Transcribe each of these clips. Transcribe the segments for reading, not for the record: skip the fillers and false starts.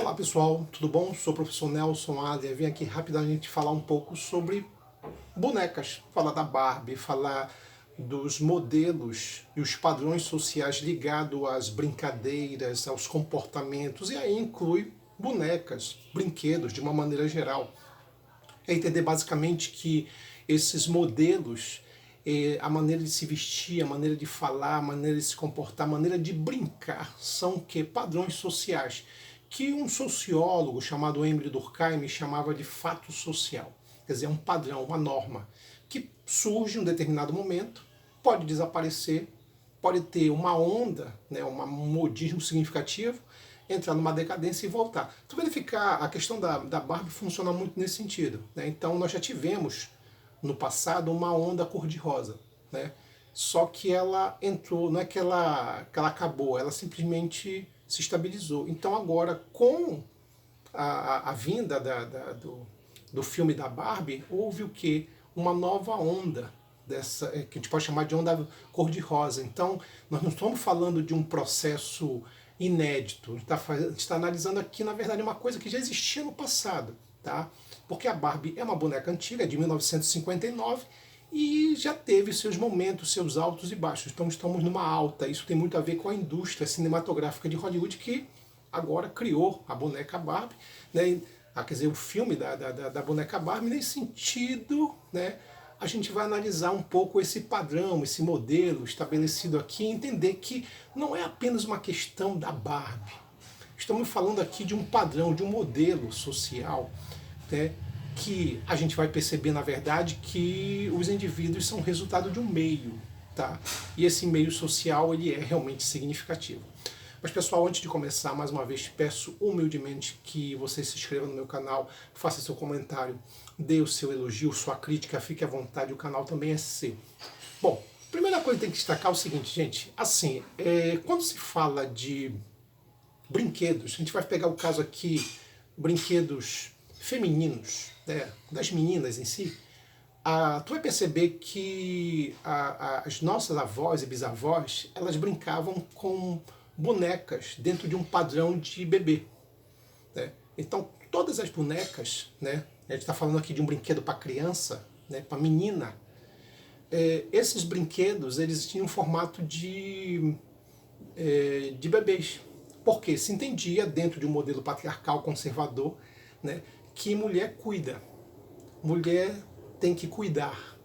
Olá pessoal, tudo bom? Sou o professor Nelson Adler, vim aqui rapidamente falar um pouco sobre bonecas, falar da Barbie, falar dos modelos e os padrões sociais ligados às brincadeiras, aos comportamentos, e aí inclui bonecas, brinquedos de uma maneira geral. É entender basicamente que esses modelos, a maneira de se vestir, a maneira de falar, a maneira de se comportar, a maneira de brincar, são que padrões sociais que um sociólogo chamado Emile Durkheim chamava de fato social. Quer dizer, é um padrão, uma norma, que surge em um determinado momento, pode desaparecer, pode ter uma onda, né, um modismo significativo, entrar numa decadência e voltar. Então, verificar a questão da Barbie funciona muito nesse sentido. Né? Então, nós já tivemos no passado uma onda cor-de-rosa, né? Só que ela entrou, não é que ela acabou, ela simplesmente se estabilizou. Então agora, com a vinda do filme da Barbie, houve o quê? Uma nova onda, dessa, que a gente pode chamar de onda cor-de-rosa. Então, nós não estamos falando de um processo inédito, a gente está analisando aqui, na verdade, uma coisa que já existia no passado, tá? Porque a Barbie é uma boneca antiga, de 1959, e já teve seus momentos, seus altos e baixos. Então estamos numa alta. Isso tem muito a ver com a indústria cinematográfica de Hollywood, que agora criou a boneca Barbie, né? Quer dizer, o filme da boneca Barbie. Nesse sentido, né, a gente vai analisar um pouco esse padrão, esse modelo estabelecido aqui, e entender que não é apenas uma questão da Barbie. Estamos falando aqui de um padrão, de um modelo social, né, que a gente vai perceber, na verdade, que os indivíduos são resultado de um meio, tá? E esse meio social, ele é realmente significativo. Mas, pessoal, antes de começar, mais uma vez, peço humildemente que você se inscreva no meu canal, faça seu comentário, dê o seu elogio, sua crítica, fique à vontade, o canal também é seu. Bom, primeira coisa que tem que destacar é o seguinte, gente, assim, quando se fala de brinquedos, a gente vai pegar o caso aqui, brinquedos femininos, né, das meninas em si, tu vai perceber que as nossas avós e bisavós, elas brincavam com bonecas dentro de um padrão de bebê. Né? Então, todas as bonecas, né, a gente está falando aqui de um brinquedo para criança, né, para menina, esses brinquedos, eles tinham um formato de bebês. Porque se entendia, dentro de um modelo patriarcal conservador, né, que mulher cuida, mulher tem que cuidar,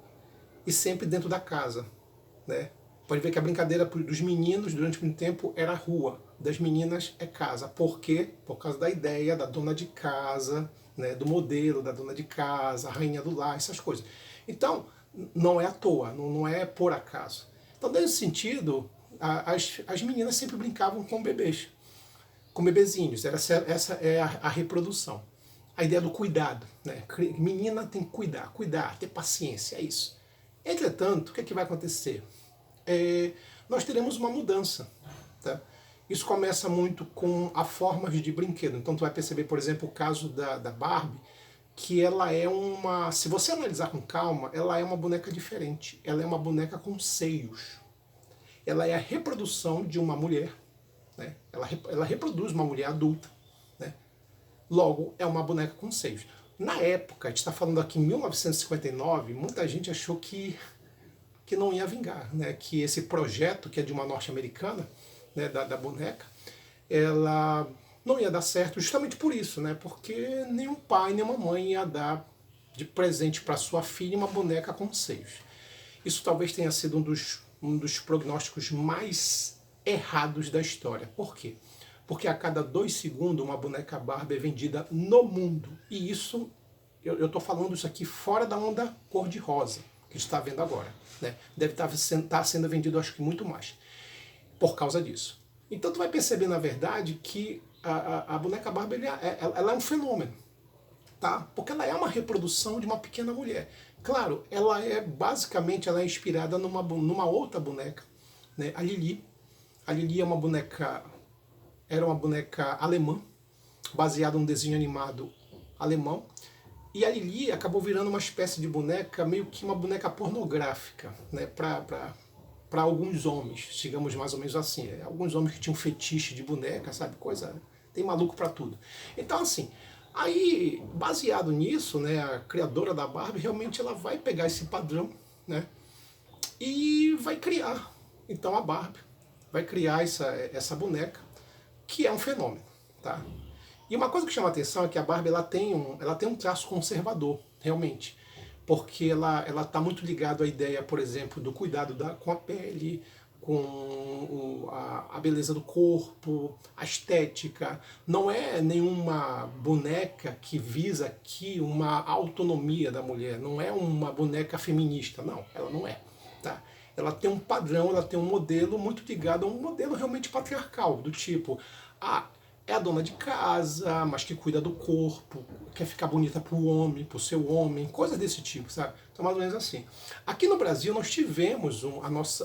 e sempre dentro da casa. Né? Pode ver que a brincadeira dos meninos durante muito tempo era rua, das meninas é casa. Por quê? Por causa da ideia da dona de casa, né, do modelo da dona de casa, a rainha do lar, essas coisas. Então, não é à toa, não é por acaso. Então, nesse sentido, as meninas sempre brincavam com bebês, com bebezinhos, essa é a reprodução. A ideia do cuidado, né? Menina tem que cuidar, ter paciência, é isso. Entretanto, o que, é que vai acontecer? Nós teremos uma mudança. Tá? Isso começa muito com a forma de brinquedo. Então tu vai perceber, por exemplo, o caso da Barbie, que ela é uma... Se você analisar com calma, ela é uma boneca diferente. Ela é uma boneca com seios. Ela é a reprodução de uma mulher. Né? Ela reproduz uma mulher adulta. Né? Logo, é uma boneca com seios. Na época, a gente está falando aqui em 1959, muita gente achou que não ia vingar, né? Que esse projeto, que é de uma norte-americana, né, da boneca, ela não ia dar certo justamente por isso, né? Porque nenhum pai, nenhuma mãe ia dar de presente para sua filha uma boneca com seios. Isso talvez tenha sido um dos prognósticos mais errados da história. Por quê? Porque a cada 2 segundos uma boneca Barbie é vendida no mundo. E isso, eu estou falando isso aqui fora da onda cor-de-rosa, que a gente está vendo agora. Né? Deve estar sendo vendido, acho que muito mais, por causa disso. Então tu vai perceber, na verdade, que a boneca Barbie ela é um fenômeno. Tá? Porque ela é uma reprodução de uma pequena mulher. Claro, basicamente ela é inspirada numa outra boneca, né? A Lili. A Lili é uma boneca... Era uma boneca alemã, baseada num desenho animado alemão. E a Lili acabou virando uma espécie de boneca, meio que uma boneca pornográfica, né, para alguns homens, digamos mais ou menos assim. Alguns homens que tinham fetiche de boneca, sabe? Coisa tem maluco para tudo. Então assim, aí baseado nisso, né, a criadora da Barbie realmente ela vai pegar esse padrão, né, e vai criar então a Barbie, vai criar essa boneca que é um fenômeno, tá? E uma coisa que chama a atenção é que a Barbie ela tem um traço conservador, realmente. Porque ela está muito ligada à ideia, por exemplo, do cuidado com a pele, com a beleza do corpo, a estética. Não é nenhuma boneca que visa aqui uma autonomia da mulher. Não é uma boneca feminista. Não, ela não é. Tá? Ela tem um padrão, ela tem um modelo muito ligado a um modelo realmente patriarcal, do tipo, é a dona de casa, mas que cuida do corpo, quer ficar bonita pro homem, pro seu homem, coisas desse tipo, sabe? Então, mais ou menos assim. Aqui no Brasil, nós tivemos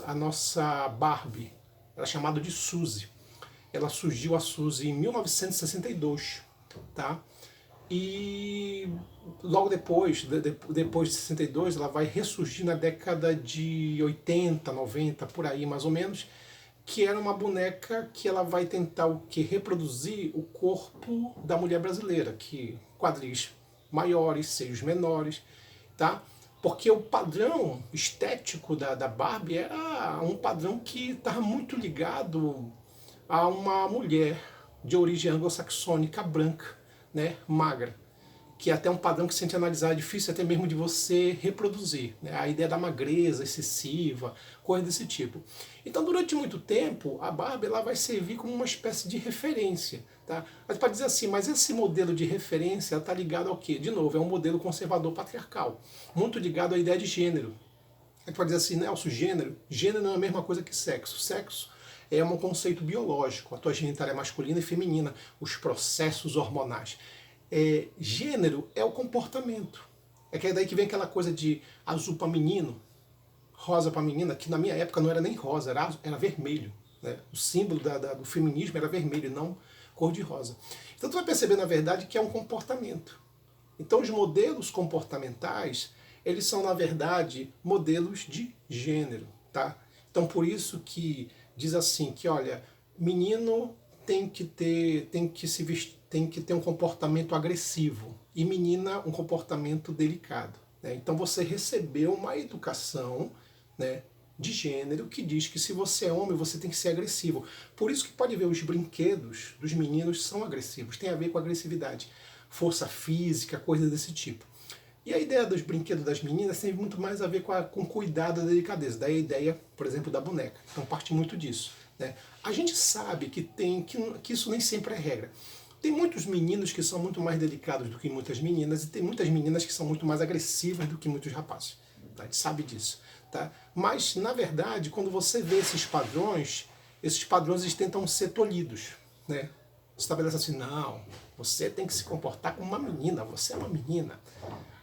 a nossa Barbie, ela é chamada de Suzy. Ela surgiu, a Suzy, em 1962, tá? E logo depois de 62, ela vai ressurgir na década de 80, 90, por aí mais ou menos, que era uma boneca que ela vai tentar o que reproduzir o corpo da mulher brasileira, que quadris maiores, seios menores, tá? Porque o padrão estético da Barbie era um padrão que estava muito ligado a uma mulher de origem anglo-saxônica branca, né, magra, que é até um padrão que, se a gente analisar, é difícil até mesmo de você reproduzir. Né? A ideia da magreza excessiva, coisa desse tipo. Então, durante muito tempo, a Barbie ela vai servir como uma espécie de referência. Tá? Mas para dizer assim, mas esse modelo de referência está ligado ao quê? De novo, é um modelo conservador patriarcal, muito ligado à ideia de gênero. A gente pode dizer assim, Nelson, gênero não é a mesma coisa que sexo. Sexo é um conceito biológico, a tua genitália é masculina e feminina, os processos hormonais. Gênero é o comportamento. É que é daí que vem aquela coisa de azul para menino, rosa para menina, que na minha época não era nem rosa, era vermelho. Né? O símbolo do feminismo era vermelho, não cor de rosa. Então tu vai perceber, na verdade, que é um comportamento. Então os modelos comportamentais, eles são, na verdade, modelos de gênero. Tá? Então por isso que diz assim, que olha, menino tem que ter um comportamento agressivo e menina um comportamento delicado. Né? Então você recebeu uma educação, né, de gênero que diz que se você é homem você tem que ser agressivo. Por isso que pode ver os brinquedos dos meninos são agressivos, tem a ver com agressividade, força física, coisas desse tipo. E a ideia dos brinquedos das meninas tem muito mais a ver com cuidado e delicadeza. Daí a ideia, por exemplo, da boneca. Então parte muito disso. Né? A gente sabe que isso nem sempre é regra. Tem muitos meninos que são muito mais delicados do que muitas meninas, e tem muitas meninas que são muito mais agressivas do que muitos rapazes. Tá? A gente sabe disso. Tá? Mas, na verdade, quando você vê esses padrões eles tentam ser tolhidos. Né? Estabelece assim, não, você tem que se comportar como uma menina, você é uma menina.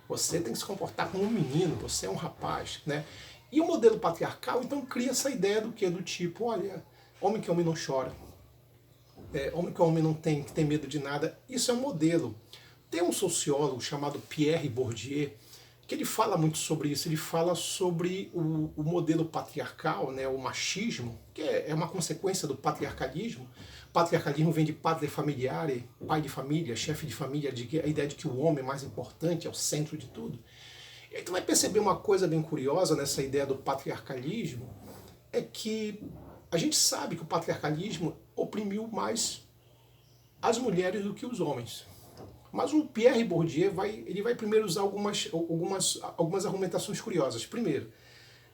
Você tem que se comportar como um menino, você é um rapaz. Né? E o modelo patriarcal, então, cria essa ideia do quê? Do tipo, olha, homem que homem não chora. Homem que homem não tem medo de nada. Isso é um modelo. Tem um sociólogo chamado Pierre Bourdieu, que ele fala muito sobre isso. Ele fala sobre o modelo patriarcal, né, o machismo, que é uma consequência do patriarcalismo. Patriarcalismo vem de padre familiare, pai de família, chefe de família, a ideia de que o homem é mais importante, é o centro de tudo. E aí tu vai perceber uma coisa bem curiosa nessa ideia do patriarcalismo, é que a gente sabe que o patriarcalismo oprimiu mais as mulheres do que os homens. Mas o Pierre Bourdieu ele vai primeiro usar algumas argumentações curiosas. Primeiro,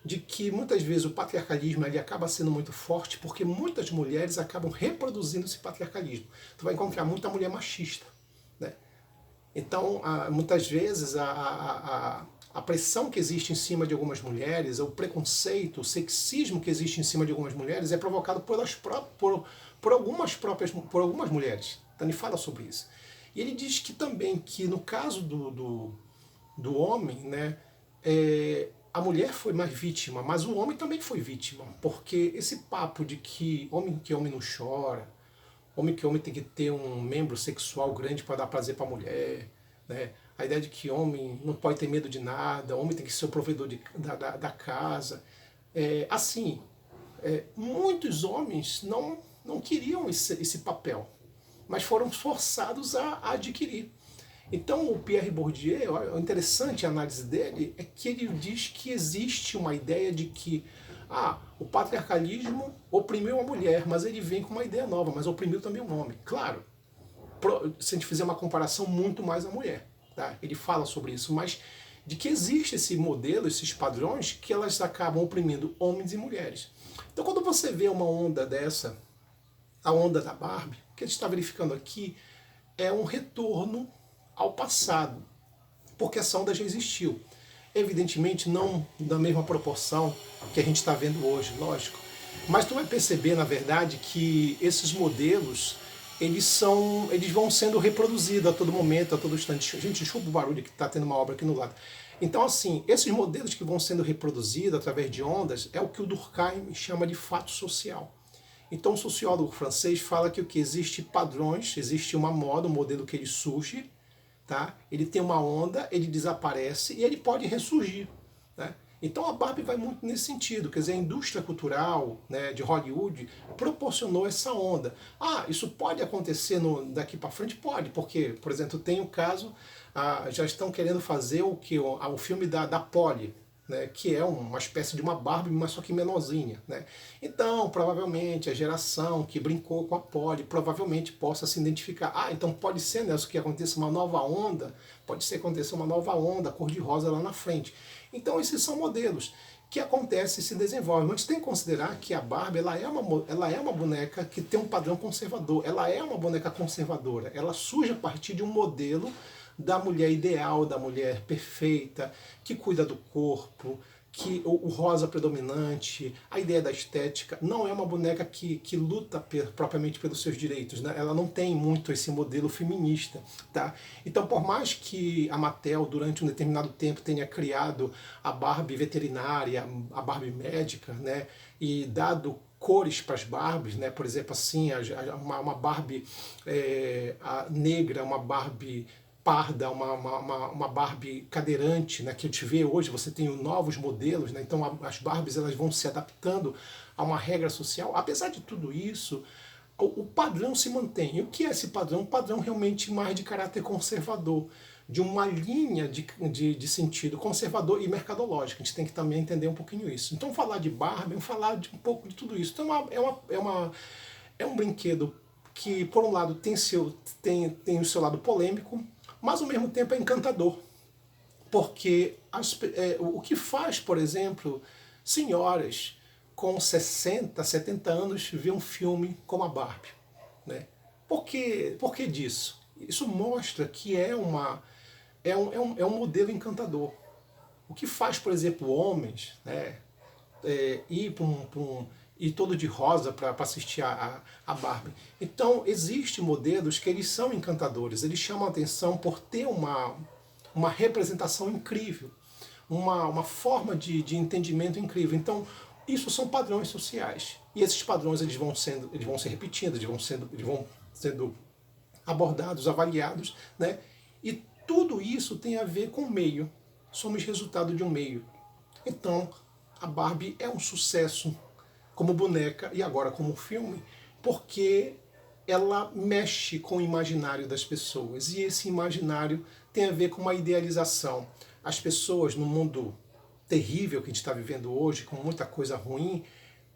de que muitas vezes o patriarcalismo ele acaba sendo muito forte porque muitas mulheres acabam reproduzindo esse patriarcalismo. Tu vai encontrar muita mulher machista. Né? Então, muitas vezes, a pressão que existe em cima de algumas mulheres, o preconceito, o sexismo que existe em cima de algumas mulheres é provocado por algumas mulheres. Então ele fala sobre isso. E ele diz que também que no caso do homem, né, a mulher foi mais vítima, mas o homem também foi vítima, porque esse papo de que homem não chora, homem tem que ter um membro sexual grande para dar prazer para a mulher, né? A ideia de que homem não pode ter medo de nada, homem tem que ser o provedor da casa. Muitos homens não queriam esse papel, mas foram forçados a adquirir. Então o Pierre Bourdieu, o interessante a análise dele é que ele diz que existe uma ideia de que o patriarcalismo oprimiu a mulher, mas ele vem com uma ideia nova, mas oprimiu também o homem. Claro, se a gente fizer uma comparação, muito mais a mulher. Tá? Ele fala sobre isso, mas de que existe esse modelo, esses padrões, que elas acabam oprimindo homens e mulheres. Então quando você vê uma onda dessa, a onda da Barbie, o que a gente está verificando aqui é um retorno ao passado, porque essa onda já existiu. Evidentemente não da mesma proporção que a gente está vendo hoje, lógico. Mas tu vai perceber, na verdade, que esses modelos, eles vão sendo reproduzidos a todo momento, a todo instante. Gente, desculpa o barulho que está tendo uma obra aqui no lado. Então, assim, esses modelos que vão sendo reproduzidos através de ondas é o que o Durkheim chama de fato social. Então, o sociólogo francês fala que o que existe padrões, existe uma moda, um modelo que ele surge, tá? Ele tem uma onda, ele desaparece e ele pode ressurgir. Né? Então a Barbie vai muito nesse sentido, quer dizer, a indústria cultural, né, de Hollywood proporcionou essa onda. Isso pode acontecer daqui para frente? Pode, porque, por exemplo, tem o caso, já estão querendo fazer o filme da Polly, né, que é uma espécie de uma Barbie, mas só que menorzinha. Né? Então, provavelmente, a geração que brincou com a Polly provavelmente possa se identificar. Então pode ser, Nelson, que aconteça uma nova onda, pode ser que aconteça uma nova onda cor-de-rosa lá na frente. Então esses são modelos que acontecem e se desenvolvem. Mas tem que considerar que a Barbie ela é uma boneca que tem um padrão conservador. Ela é uma boneca conservadora. Ela surge a partir de um modelo da mulher ideal, da mulher perfeita, que cuida do corpo, que o rosa predominante, a ideia da estética. Não é uma boneca que luta propriamente pelos seus direitos, né? Ela não tem muito esse modelo feminista. Tá? Então, por mais que a Mattel, durante um determinado tempo, tenha criado a Barbie veterinária, a Barbie médica, né? E dado cores para as Barbies, né? Por exemplo, assim, uma Barbie negra, uma Barbie parda, uma Barbie cadeirante, né, que a gente vê hoje, você tem novos modelos, né, então as Barbies elas vão se adaptando a uma regra social. Apesar de tudo isso, o padrão se mantém. E o que é esse padrão? Um padrão realmente mais de caráter conservador, de uma linha de sentido conservador e mercadológico. A gente tem que também entender um pouquinho isso. Então falar de Barbie é falar de um pouco de tudo isso. Então é um brinquedo que, por um lado, tem o seu lado polêmico, mas ao mesmo tempo é encantador. Porque o que faz, por exemplo, senhoras com 60, 70 anos ver um filme como a Barbie? Né? Por que disso? Isso mostra que é um modelo encantador. O que faz, por exemplo, homens, né, ir todo de rosa para assistir a Barbie. Então, existem modelos que eles são encantadores, eles chamam a atenção por ter uma representação incrível, uma forma de entendimento incrível. Então, isso são padrões sociais. E esses padrões eles vão se repetindo, eles vão sendo abordados, avaliados, né? E tudo isso tem a ver com o meio. Somos resultado de um meio. Então, a Barbie é um sucesso como boneca e agora como filme, porque ela mexe com o imaginário das pessoas. E esse imaginário tem a ver com uma idealização. As pessoas, no mundo terrível que a gente está vivendo hoje, com muita coisa ruim,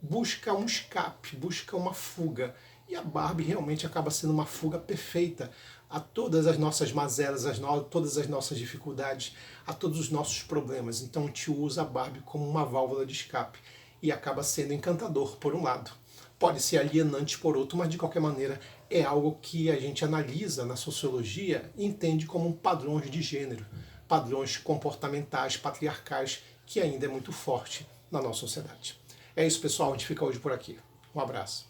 buscam um escape, buscam uma fuga. E a Barbie realmente acaba sendo uma fuga perfeita a todas as nossas mazelas, todas as nossas dificuldades, a todos os nossos problemas. Então a gente usa a Barbie como uma válvula de escape e acaba sendo encantador por um lado. Pode ser alienante por outro, mas de qualquer maneira é algo que a gente analisa na sociologia e entende como padrões de gênero, padrões comportamentais, patriarcais, que ainda é muito forte na nossa sociedade. É isso, pessoal. A gente fica hoje por aqui. Um abraço.